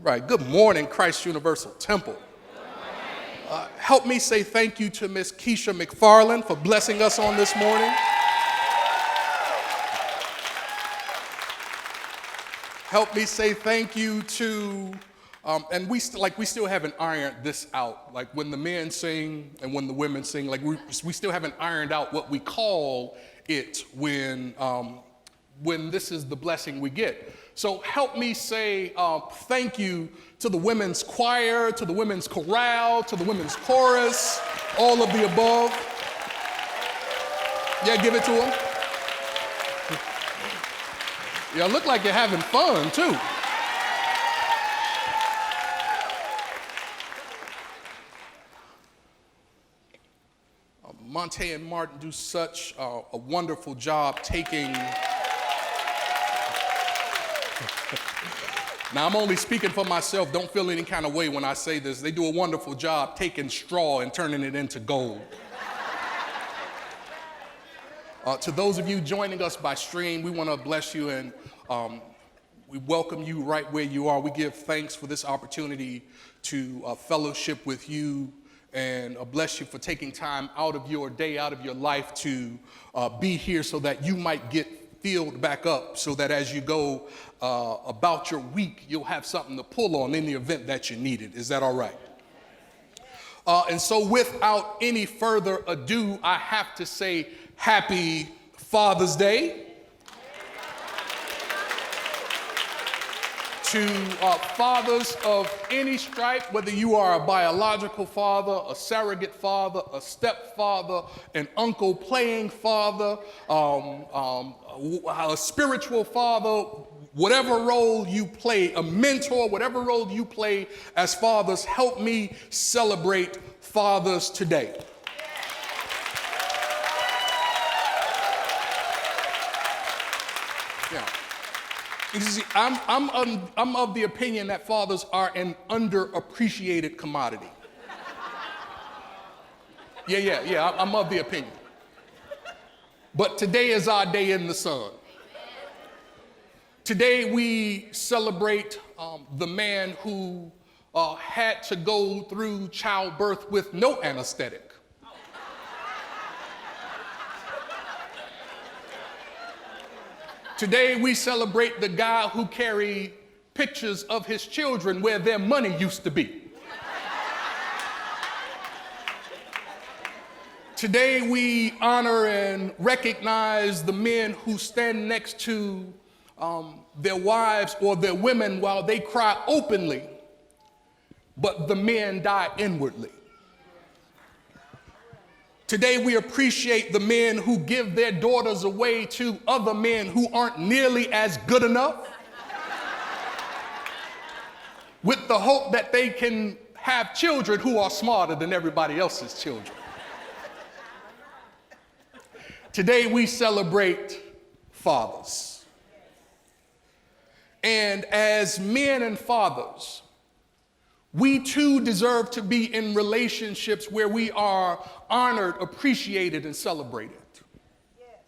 Right. Good morning, Christ Universal Temple. Help me say thank you to Miss Keisha McFarland for blessing us on this morning. Help me say thank you to, and we still haven't ironed this out. Like when the men sing and when the women sing, like we still haven't ironed out what we call it when this is the blessing we get. So help me say thank you to the women's choir, to the women's chorale, to the women's chorus, all of the above. Yeah, give it to them. Yeah, look like you're having fun too. Monte and Martin do such a wonderful job taking. Now, I'm only speaking for myself. Don't feel any kind of way when I say this. They do a wonderful job taking straw and turning it into gold. To those of you joining us by stream, we want to bless you and we welcome you right where you are. We give thanks for this opportunity to fellowship with you and bless you for taking time out of your day, out of your life to be here so that you might get filled back up so that as you go about your week, you'll have something to pull on in the event that you need it. Is that all right? And so without any further ado, I have to say happy Father's Day to fathers of any stripe, whether you are a biological father, a surrogate father, a stepfather, an uncle playing father, a spiritual father, whatever role you play, a mentor, whatever role you play as fathers, help me celebrate fathers today. Yeah. You see, I'm of the opinion that fathers are an underappreciated commodity. Yeah, I'm of the opinion. But today is our day in the sun. Today we celebrate the man who had to go through childbirth with no anesthetic. Today we celebrate the guy who carried pictures of his children where their money used to be. Today we honor and recognize the men who stand next to their wives or their women while they cry openly, but the men die inwardly. Today we appreciate the men who give their daughters away to other men who aren't nearly as good enough, with the hope that they can have children who are smarter than everybody else's children. Today we celebrate fathers. And as men and fathers, we too deserve to be in relationships where we are honored, appreciated, and celebrated. Yes.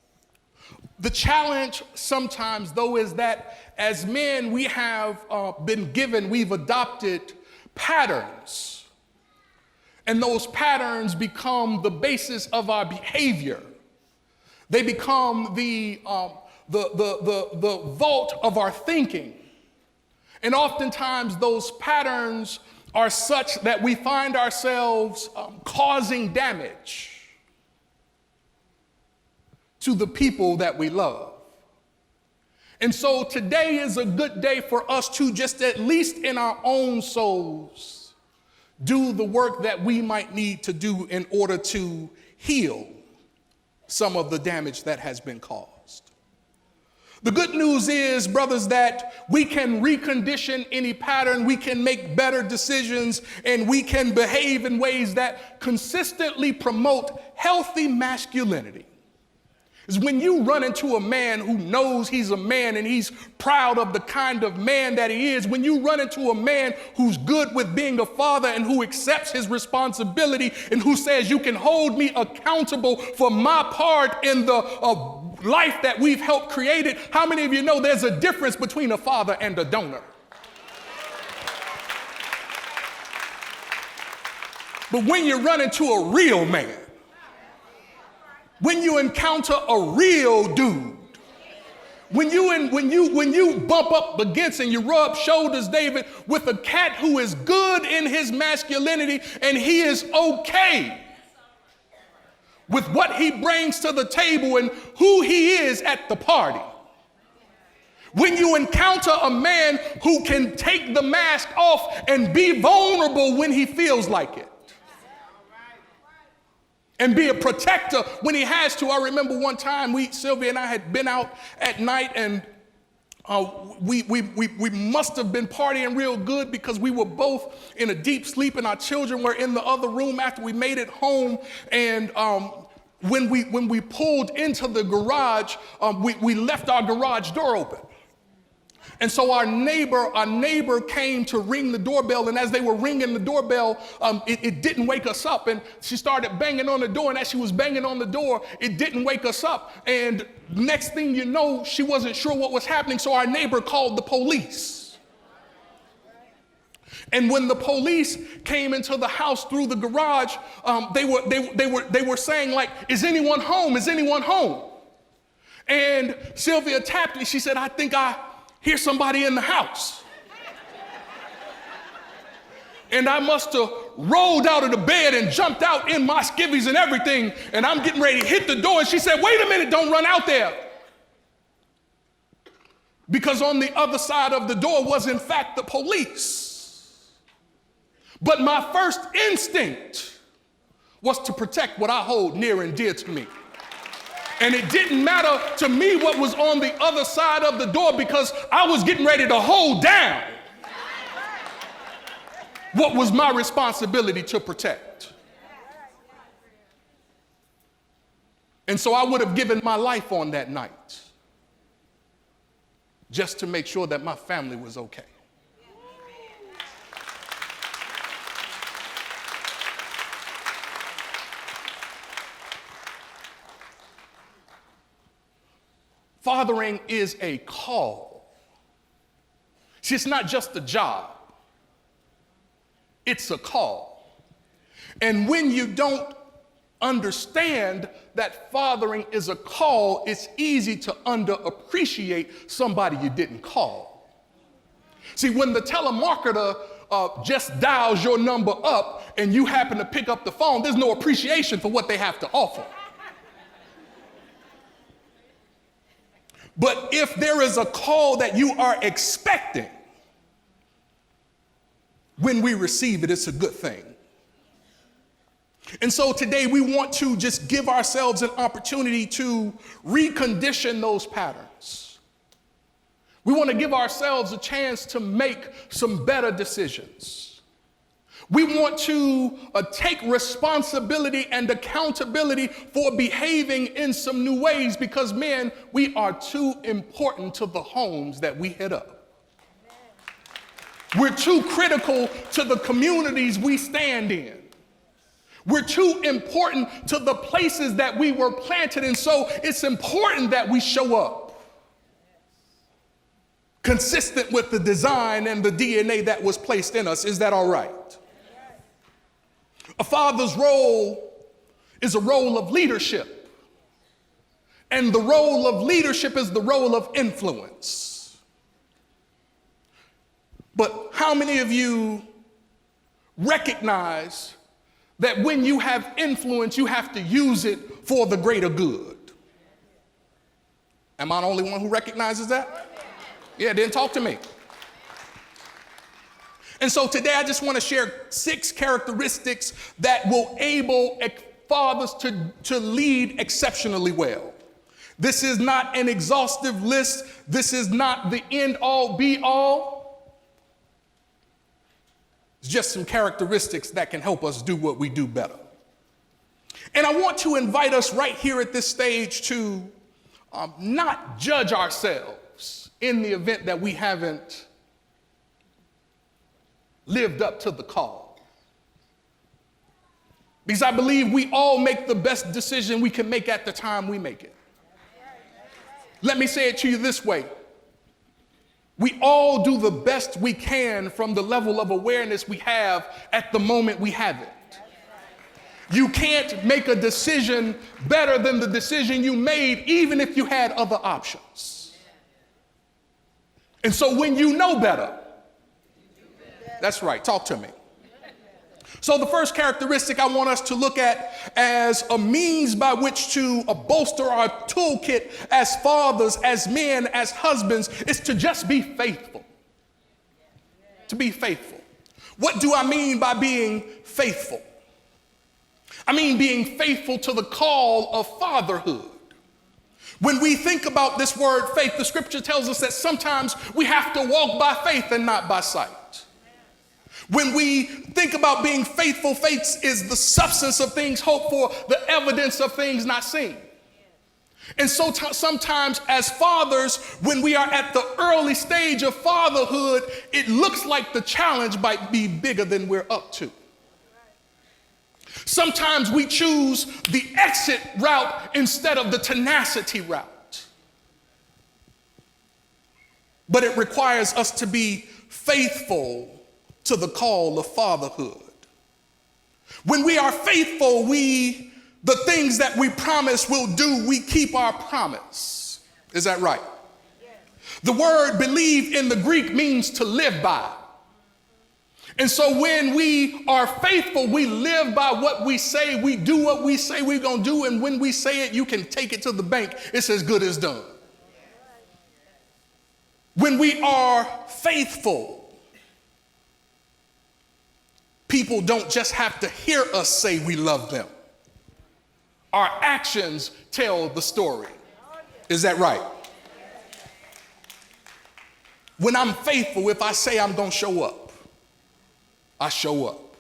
The challenge sometimes, though, is that as men, we have we've adopted patterns. And those patterns become the basis of our behavior. They become the vault of our thinking. And oftentimes those patterns are such that we find ourselves causing damage to the people that we love. And so today is a good day for us to just at least in our own souls do the work that we might need to do in order to heal some of the damage that has been caused. The good news is, brothers, that we can recondition any pattern, we can make better decisions, and we can behave in ways that consistently promote healthy masculinity. Is when you run into a man who knows he's a man and he's proud of the kind of man that he is, when you run into a man who's good with being a father and who accepts his responsibility and who says you can hold me accountable for my part in the life that we've helped create it, how many of you know there's a difference between a father and a donor? But when you run into a real man, when you encounter a real dude, when you bump up against and you rub shoulders, David, with a cat who is good in his masculinity and he is okay with what he brings to the table and who he is at the party. When you encounter a man who can take the mask off and be vulnerable when he feels like it, and be a protector when he has to. I remember one time Sylvia and I had been out at night, and we must have been partying real good because we were both in a deep sleep and our children were in the other room after we made it home. And when we pulled into the garage, we left our garage door open. And so our neighbor came to ring the doorbell, and as they were ringing the doorbell, it didn't wake us up. And she started banging on the door, and as she was banging on the door, it didn't wake us up. And next thing you know, she wasn't sure what was happening, so our neighbor called the police. And when the police came into the house through the garage, they were saying, like, "Is anyone home? Is anyone home?" And Sylvia tapped me. She said, "I think I hear somebody in the house." And I must have rolled out of the bed and jumped out in my skivvies and everything, and I'm getting ready to hit the door, and she said, "Wait a minute, don't run out there." Because on the other side of the door was in fact the police. But my first instinct was to protect what I hold near and dear to me. And it didn't matter to me what was on the other side of the door, because I was getting ready to hold down what was my responsibility to protect. And so I would have given my life on that night just to make sure that my family was okay. Fathering is a call. See, it's not just a job. It's a call. And when you don't understand that fathering is a call, it's easy to underappreciate somebody you didn't call. See, when the telemarketer just dials your number up and you happen to pick up the phone, there's no appreciation for what they have to offer. But if there is a call that you are expecting, when we receive it, it's a good thing. And so today we want to just give ourselves an opportunity to recondition those patterns. We want to give ourselves a chance to make some better decisions. We want to take responsibility and accountability for behaving in some new ways, because, men, we are too important to the homes that we hit up. We're too critical to the communities we stand in. We're too important to the places that we were planted in. So it's important that we show up consistent with the design and the DNA that was placed in us. Is that all right? A father's role is a role of leadership. And the role of leadership is the role of influence. But how many of you recognize that when you have influence, you have to use it for the greater good? Am I the only one who recognizes that? Yeah, didn't talk to me. And so today I just want to share 6 characteristics that will enable fathers to lead exceptionally well. This is not an exhaustive list. This is not the end all be all. It's just some characteristics that can help us do what we do better. And I want to invite us right here at this stage to not judge ourselves in the event that we haven't lived up to the call. Because I believe we all make the best decision we can make at the time we make it. Let me say it to you this way. We all do the best we can from the level of awareness we have at the moment we have it. You can't make a decision better than the decision you made, even if you had other options. And so when you know better, that's right, talk to me. So the first characteristic I want us to look at as a means by which to bolster our toolkit as fathers, as men, as husbands, is to just be faithful. To be faithful. What do I mean by being faithful? I mean being faithful to the call of fatherhood. When we think about this word faith, the scripture tells us that sometimes we have to walk by faith and not by sight. When we think about being faithful, faith is the substance of things hoped for, the evidence of things not seen. And so sometimes as fathers, when we are at the early stage of fatherhood, it looks like the challenge might be bigger than we're up to. Sometimes we choose the exit route instead of the tenacity route. But it requires us to be faithful to the call of fatherhood. When we are faithful, the things that we promise we'll do, we keep our promise. Is that right? Yes. The word believe in the Greek means to live by. And so when we are faithful, we live by what we say, we do what we say we're going to do, and when we say it, you can take it to the bank. It's as good as done. When we are faithful, people don't just have to hear us say we love them. Our actions tell the story. Is that right? When I'm faithful, if I say I'm going to show up, I show up.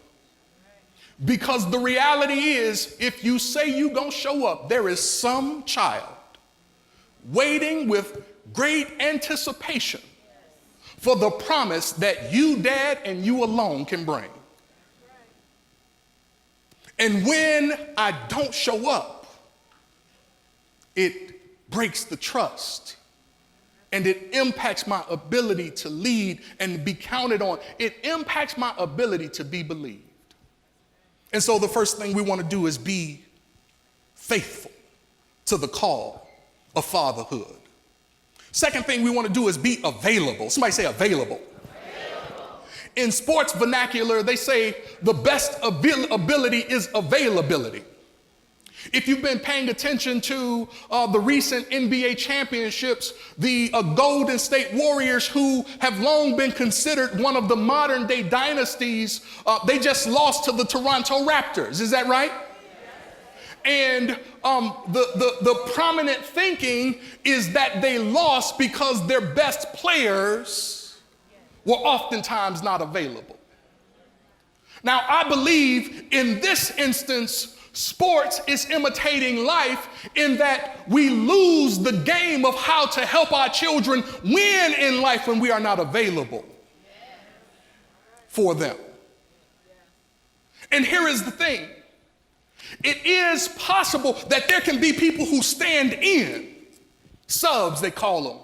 Because the reality is, if you say you're going to show up, there is some child waiting with great anticipation for the promise that you, Dad, and you alone can bring. And when I don't show up, it breaks the trust. And it impacts my ability to lead and be counted on. It impacts my ability to be believed. And so the first thing we want to do is be faithful to the call of fatherhood. Second thing we want to do is be available. Somebody say available. In sports vernacular, they say the best ability is availability. If you've been paying attention to the recent NBA championships, the Golden State Warriors, who have long been considered one of the modern day dynasties, they just lost to the Toronto Raptors. Is that right? And the prominent thinking is that they lost because their best players were oftentimes not available. Now, I believe in this instance, sports is imitating life in that we lose the game of how to help our children win in life when we are not available for them. And here is the thing. It is possible that there can be people who stand in, subs they call them,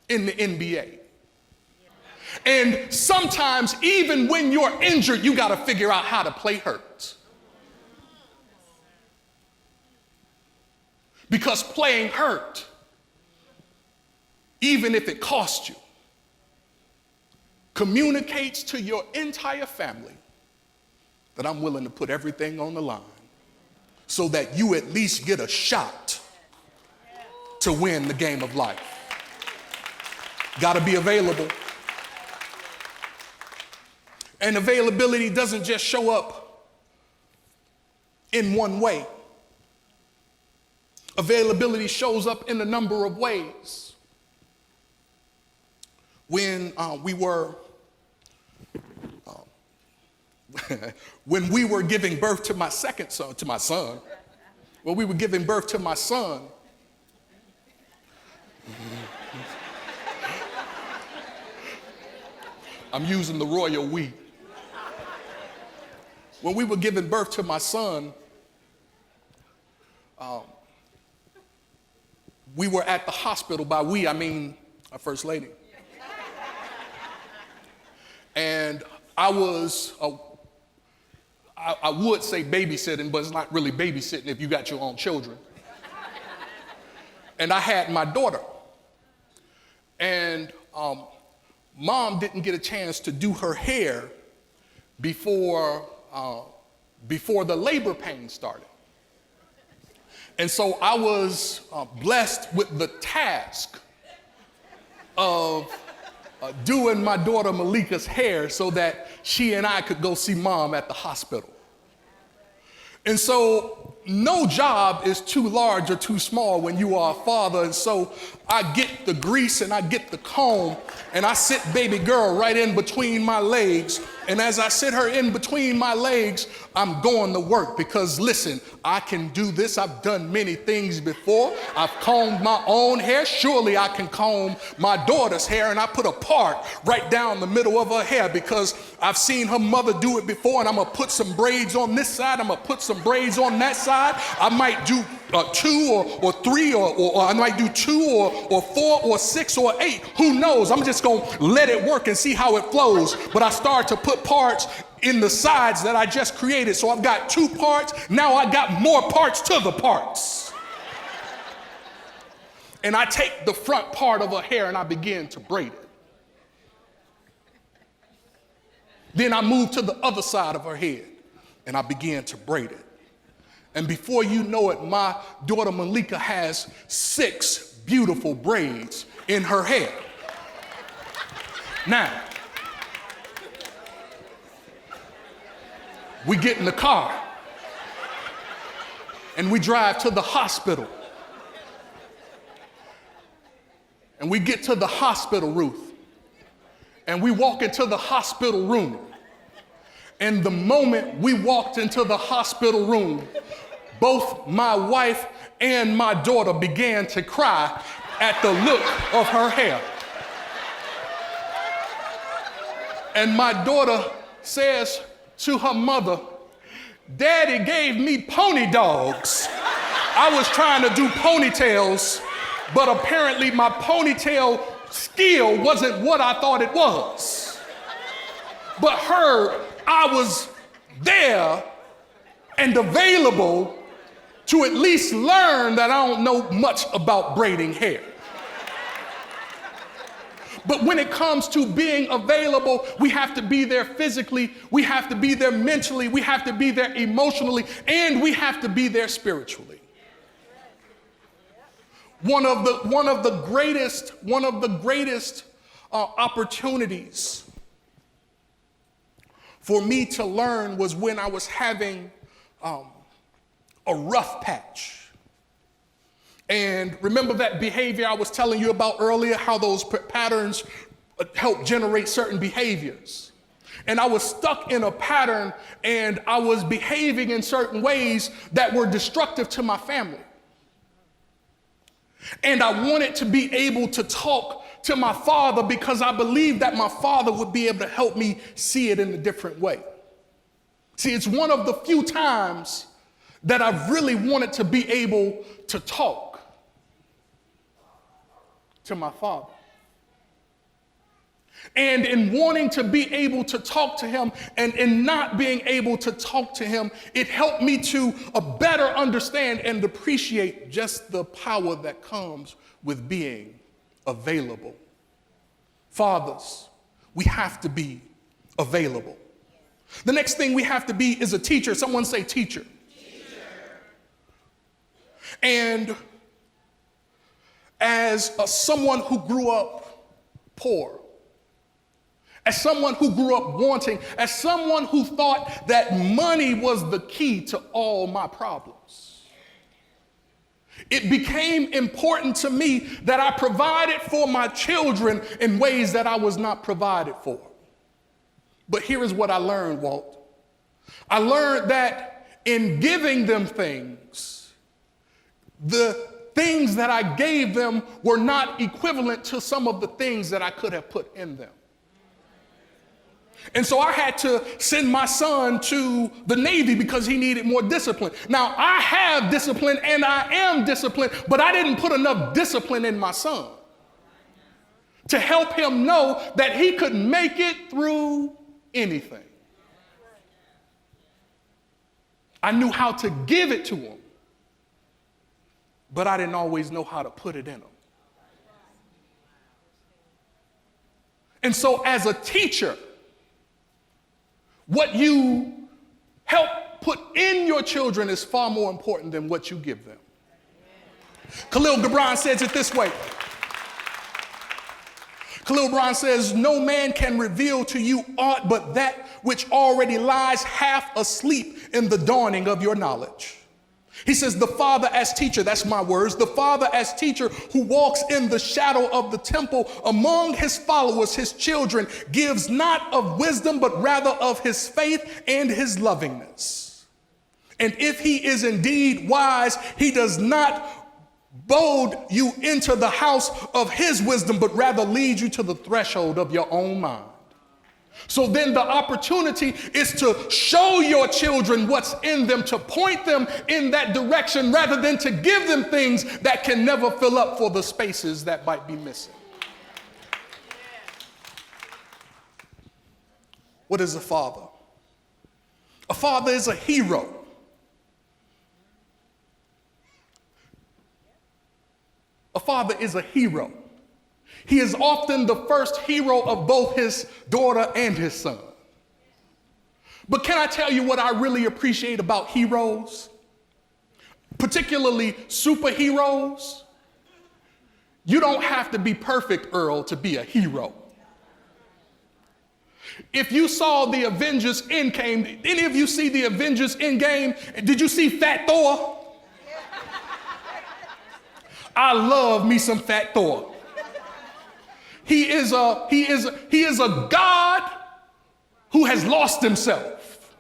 in the NBA. And sometimes even when you're injured, you got to figure out how to play hurt. Because playing hurt, even if it costs you, communicates to your entire family that I'm willing to put everything on the line so that you at least get a shot to win the game of life. Got to be available. And availability doesn't just show up in one way. Availability shows up in a number of ways. When we were giving birth to my second son, when we were giving birth to my son, I'm using the royal we. When we were giving birth to my son, we were at the hospital. By we, I mean our first lady. And I I would say babysitting, but it's not really babysitting if you got your own children. And I had my daughter. And mom didn't get a chance to do her hair before the labor pain started. And so I was blessed with the task of doing my daughter Malika's hair so that she and I could go see mom at the hospital. And so no job is too large or too small when you are a father. And so I get the grease and I get the comb and I sit baby girl right in between my legs. And as I sit her in between my legs, I'm going to work because listen, I can do this. I've done many things before. I've combed my own hair. Surely I can comb my daughter's hair. And I put a part right down the middle of her hair because I've seen her mother do it before. And I'm going to put some braids on this side. I'm going to put some braids on that side. I might do 2 or 3 or I might do 2 or 4 or 6 or 8. Who knows? I'm just going to let it work and see how it flows. But I start to put parts in the sides that I just created. So I've got 2 parts. Now I got more parts to the parts. And I take the front part of her hair and I begin to braid it. Then I move to the other side of her head and I begin to braid it. And before you know it, my daughter Malika has 6 beautiful braids in her hair. Now, we get in the car and we drive to the hospital. And we get to the hospital, Ruth, and we walk into the hospital room. And the moment we walked into the hospital room, both my wife and my daughter began to cry at the look of her hair. And my daughter says to her mother, "Daddy gave me pony dogs. I was trying to do ponytails, but apparently my ponytail skill wasn't what I thought it was." But I was there and available to at least learn that I don't know much about braiding hair. But when it comes to being available, we have to be there physically, we have to be there mentally, we have to be there emotionally, and we have to be there spiritually. One of the greatest opportunities for me to learn was when I was having a rough patch. And remember that behavior I was telling you about earlier, how those patterns help generate certain behaviors. And I was stuck in a pattern and I was behaving in certain ways that were destructive to my family. And I wanted to be able to talk to my father because I believed that my father would be able to help me see it in a different way. See, it's one of the few times that I've really wanted to be able to talk to my father. And in wanting to be able to talk to him and in not being able to talk to him, it helped me to better understand and appreciate just the power that comes with being available. Fathers, we have to be available. The next thing we have to be is a teacher. Someone say teacher. And as someone who grew up poor, as someone who grew up wanting, as someone who thought that money was the key to all my problems, it became important to me that I provided for my children in ways that I was not provided for. But here is what I learned, Walt. I learned that in giving them things, the things that I gave them were not equivalent to some of the things that I could have put in them. And so I had to send my son to the Navy because he needed more discipline. Now, I have discipline and I am disciplined, but I didn't put enough discipline in my son to help him know that he could make it through anything. I knew how to give it to them, but I didn't always know how to put it in them. And so as a teacher, what you help put in your children is far more important than what you give them. Khalil Gibran says it this way. Khalil Gibran says, no man can reveal to you aught but that which already lies half asleep in the dawning of your knowledge. He says, the father as teacher, that's my words, the father as teacher who walks in the shadow of the temple among his followers, his children, gives not of wisdom, but rather of his faith and his lovingness. And if he is indeed wise, he does not bode you into the house of his wisdom, but rather lead you to the threshold of your own mind. So then the opportunity is to show your children what's in them, to point them in that direction, rather than to give them things that can never fill up for the spaces that might be missing. What is a father? A father is a hero. A father is a hero. He is often the first hero of both his daughter and his son. But can I tell you what I really appreciate about heroes? Particularly superheroes? You don't have to be perfect, Earl, to be a hero. If you saw the Avengers Endgame, any of you see the Avengers Endgame? Did you see F.A.T.H.E.R? I love me some F.A.T.H.E.R. He is a God who has lost himself.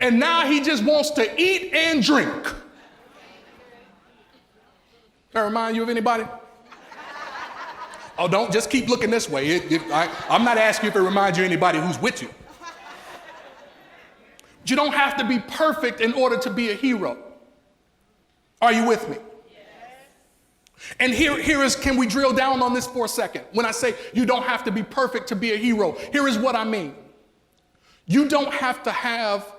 And now he just wants to eat and drink. That remind you of anybody? Oh, don't just keep looking this way. I'm not asking if it reminds you of anybody who's with you. But you don't have to be perfect in order to be a hero. Are you with me? And can we drill down on this for a second? When I say you don't have to be perfect to be a hero, here is what I mean. You don't have to have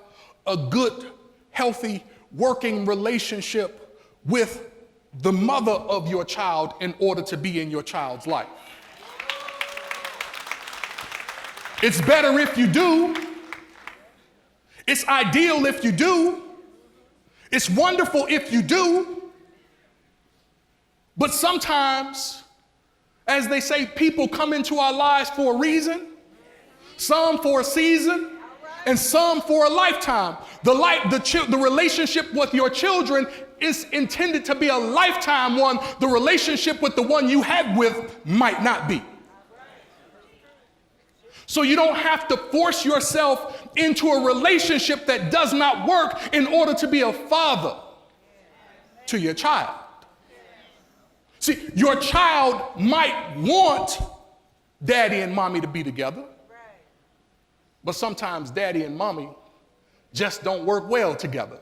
a good, healthy, working relationship with the mother of your child in order to be in your child's life. It's better if you do. It's ideal if you do. It's wonderful if you do. But sometimes, as they say, people come into our lives for a reason, some for a season, and some for a lifetime. The relationship with your children is intended to be a lifetime one. The relationship with the one you had with might not be. So you don't have to force yourself into a relationship that does not work in order to be a father to your child. See, your child might want daddy and mommy to be together, but sometimes daddy and mommy just don't work well together.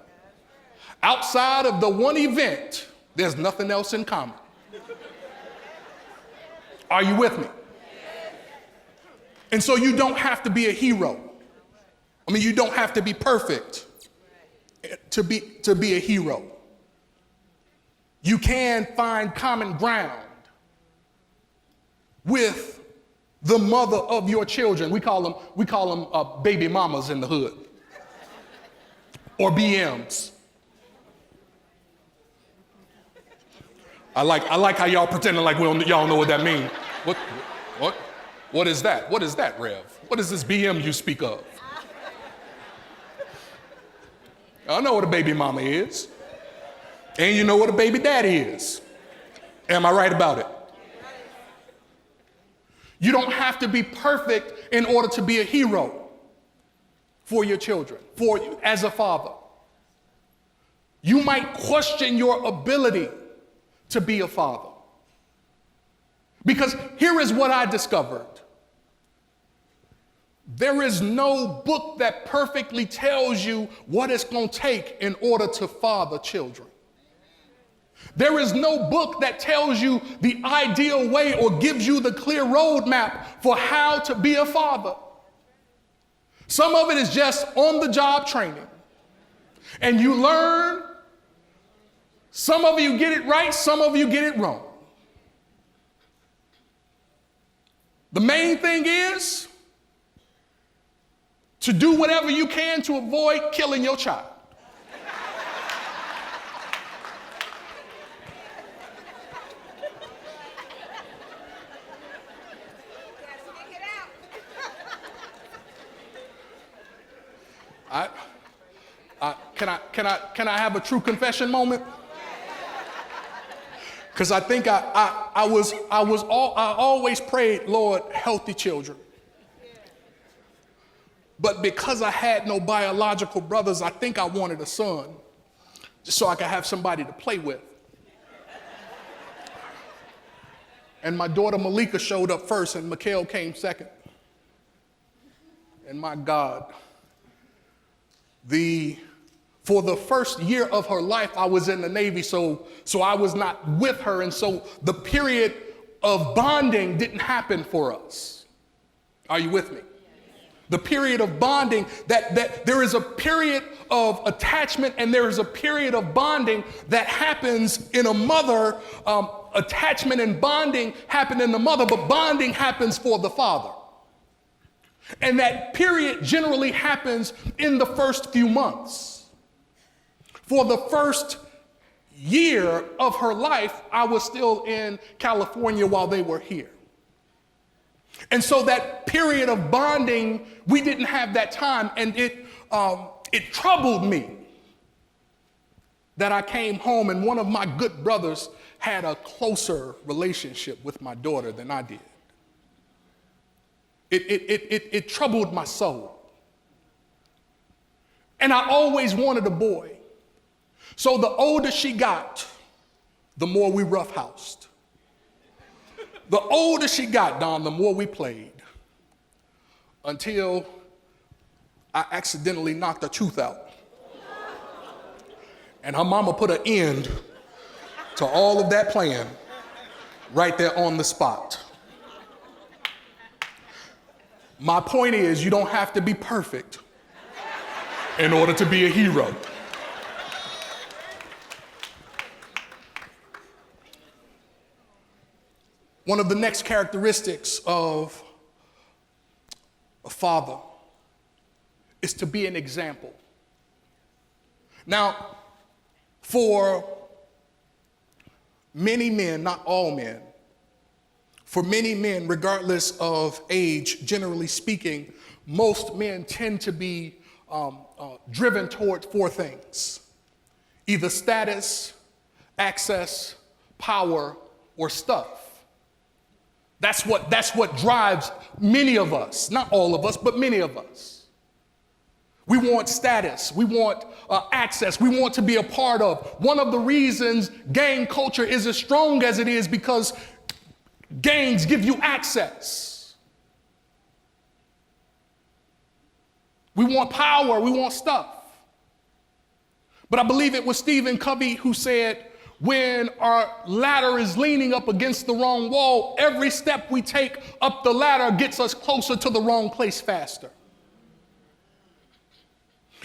Outside of the one event, there's nothing else in common. Are you with me? And so you don't have to be a hero. I mean, you don't have to be perfect to be a hero. You can find common ground with the mother of your children. We call them baby mamas in the hood, or BMs. I like how y'all pretending like y'all know what that means. What is that? What is that, Rev? What is this BM you speak of? I know what a baby mama is. And you know what a baby daddy is. Am I right about it? You don't have to be perfect in order to be a hero for your children, for you as a father. You might question your ability to be a father. Because here is what I discovered. There is no book that perfectly tells you what it's going to take in order to father children. There is no book that tells you the ideal way or gives you the clear roadmap for how to be a father. Some of it is just on-the-job training. And you learn, some of you get it right, some of you get it wrong. The main thing is to do whatever you can to avoid killing your child. Can I have a true confession moment? Because I think I always prayed, Lord, healthy children. But because I had no biological brothers, I think I wanted a son, just so I could have somebody to play with. And my daughter Malika showed up first, and Mikhail came second. And my God, for the first year of her life, I was in the Navy, so I was not with her, and so the period of bonding didn't happen for us. Are you with me? The period of bonding, that there is a period of attachment and there is a period of bonding that happens in a mother. Attachment and bonding happen in the mother, but bonding happens for the father. And that period generally happens in the first few months. For the first year of her life, I was still in California while they were here. And so that period of bonding, we didn't have that time, and it troubled me that I came home and one of my good brothers had a closer relationship with my daughter than I did. It troubled my soul. And I always wanted a boy. So the older she got, the more we roughhoused. The older she got, Don, the more we played. Until I accidentally knocked her tooth out. And her mama put an end to all of that playing right there on the spot. My point is, you don't have to be perfect in order to be a hero. One of the next characteristics of a father is to be an example. Now, for many men, not all men, for many men, regardless of age, generally speaking, most men tend to be driven toward four things: either status, access, power, or stuff. That's what drives many of us, not all of us, but many of us. We want status, we want access, we want to be a part of. One of the reasons gang culture is as strong as it is because gangs give you access. We want power, we want stuff. But I believe it was Stephen Covey who said, when our ladder is leaning up against the wrong wall, every step we take up the ladder gets us closer to the wrong place faster.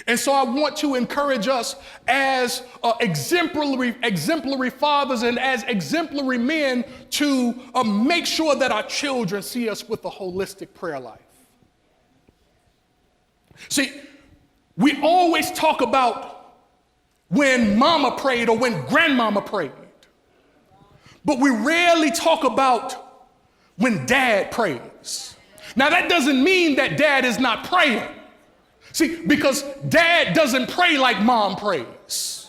And so I want to encourage us as exemplary fathers and as exemplary men to make sure that our children see us with a holistic prayer life. See, we always talk about when mama prayed or when grandmama prayed, but we rarely talk about when dad prays. Now, that doesn't mean that dad is not praying. See, because dad doesn't pray like mom prays.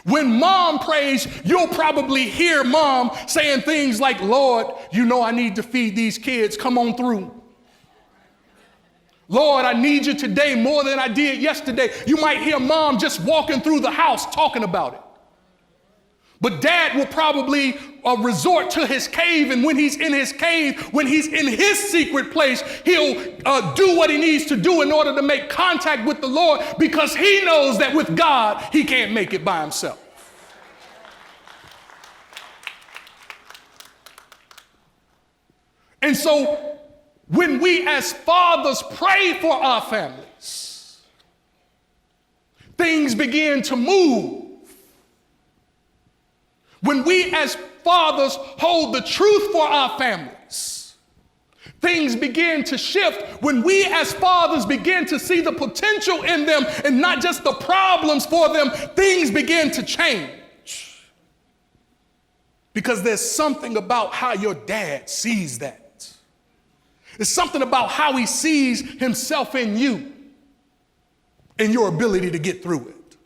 When mom prays, you'll probably hear mom saying things like, Lord, you know I need to feed these kids, come on through. Lord, I need you today more than I did yesterday. You might hear mom just walking through the house talking about it. But dad will probably resort to his cave, and when he's in his cave, when he's in his secret place, he'll do what he needs to do in order to make contact with the Lord, because he knows that with God, he can't make it by himself. And so when we as fathers pray for our families, things begin to move. When we as fathers hold the truth for our families, things begin to shift. When we as fathers begin to see the potential in them and not just the problems for them, things begin to change. Because there's something about how your dad sees that. There's something about how he sees himself in you and your ability to get through it.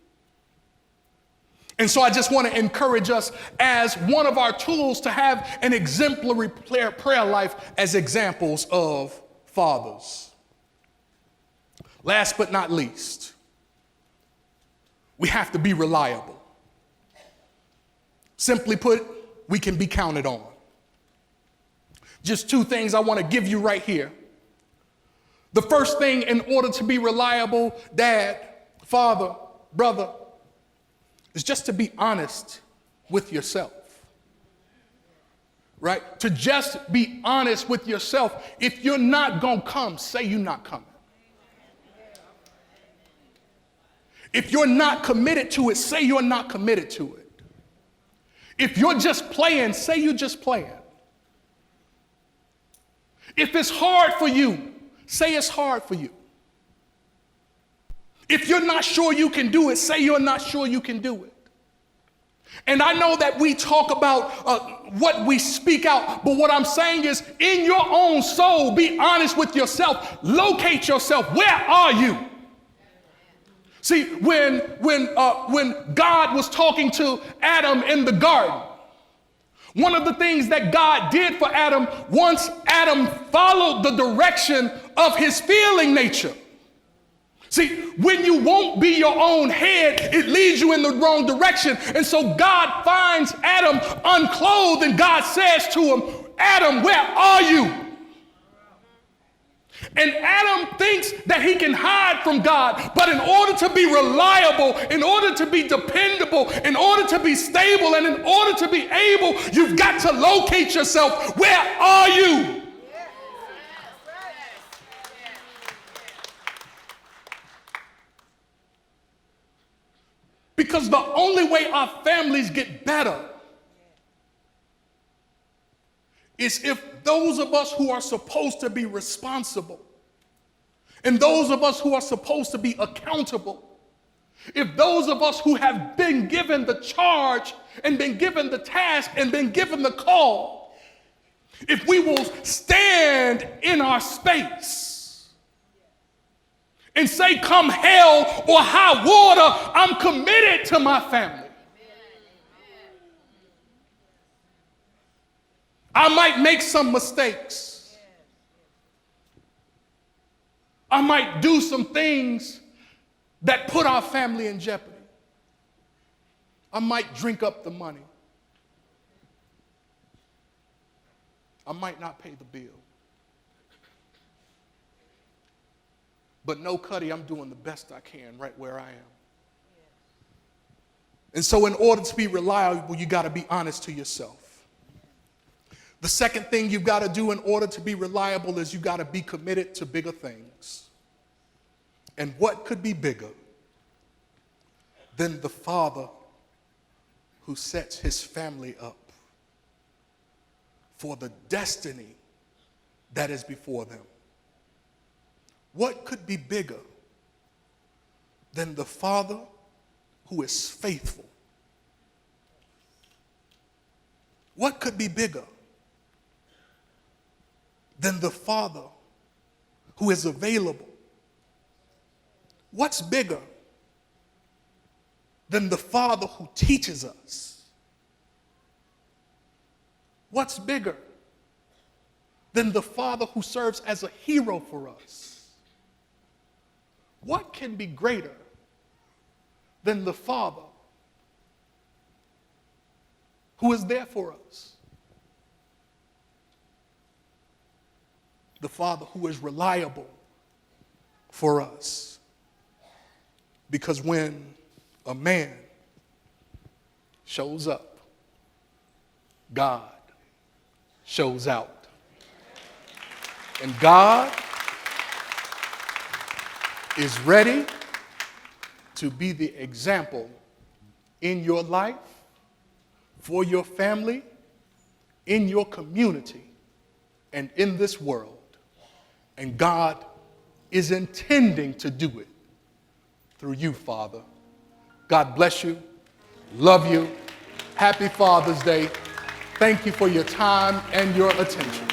And so I just want to encourage us as one of our tools to have an exemplary prayer life as examples of fathers. Last but not least, we have to be reliable. Simply put, we can be counted on. Just two things I want to give you right here. The first thing, in order to be reliable, dad, father, brother, is just to be honest with yourself. Right? To just be honest with yourself. If you're not going to come, say you're not coming. If you're not committed to it, say you're not committed to it. If you're just playing, say you're just playing. If it's hard for you, say it's hard for you. If you're not sure you can do it, say you're not sure you can do it. And I know that we talk about what we speak out, but what I'm saying is, in your own soul, be honest with yourself. Locate yourself. Where are you? See, when God was talking to Adam in the garden, one of the things that God did for Adam, once Adam followed the direction of his feeling nature. See, when you won't be your own head, it leads you in the wrong direction. And so God finds Adam unclothed, and God says to him, Adam, where are you? And Adam thinks that he can hide from God, but in order to be reliable, in order to be dependable, in order to be stable, and in order to be able, you've got to locate yourself. Where are you? Because the only way our families get better is if those of us who are supposed to be responsible and those of us who are supposed to be accountable, if those of us who have been given the charge and been given the task and been given the call, if we will stand in our space and say, come hell or high water, I'm committed to my family. I might make some mistakes. I might do some things that put our family in jeopardy. I might drink up the money. I might not pay the bill. But no, Cuddy, I'm doing the best I can right where I am. And so in order to be reliable, you got to be honest to yourself. The second thing you've got to do in order to be reliable is you've got to be committed to bigger things. And what could be bigger than the father who sets his family up for the destiny that is before them? What could be bigger than the father who is faithful? What could be bigger than the father who is available? What's bigger than the father who teaches us? What's bigger than the father who serves as a hero for us? What can be greater than the father who is there for us? The father who is reliable for us. Because when a man shows up, God shows out. And God is ready to be the example in your life, for your family, in your community, and in this world. And God is intending to do it through you, Father. God bless you. Love you. Happy Father's Day. Thank you for your time and your attention.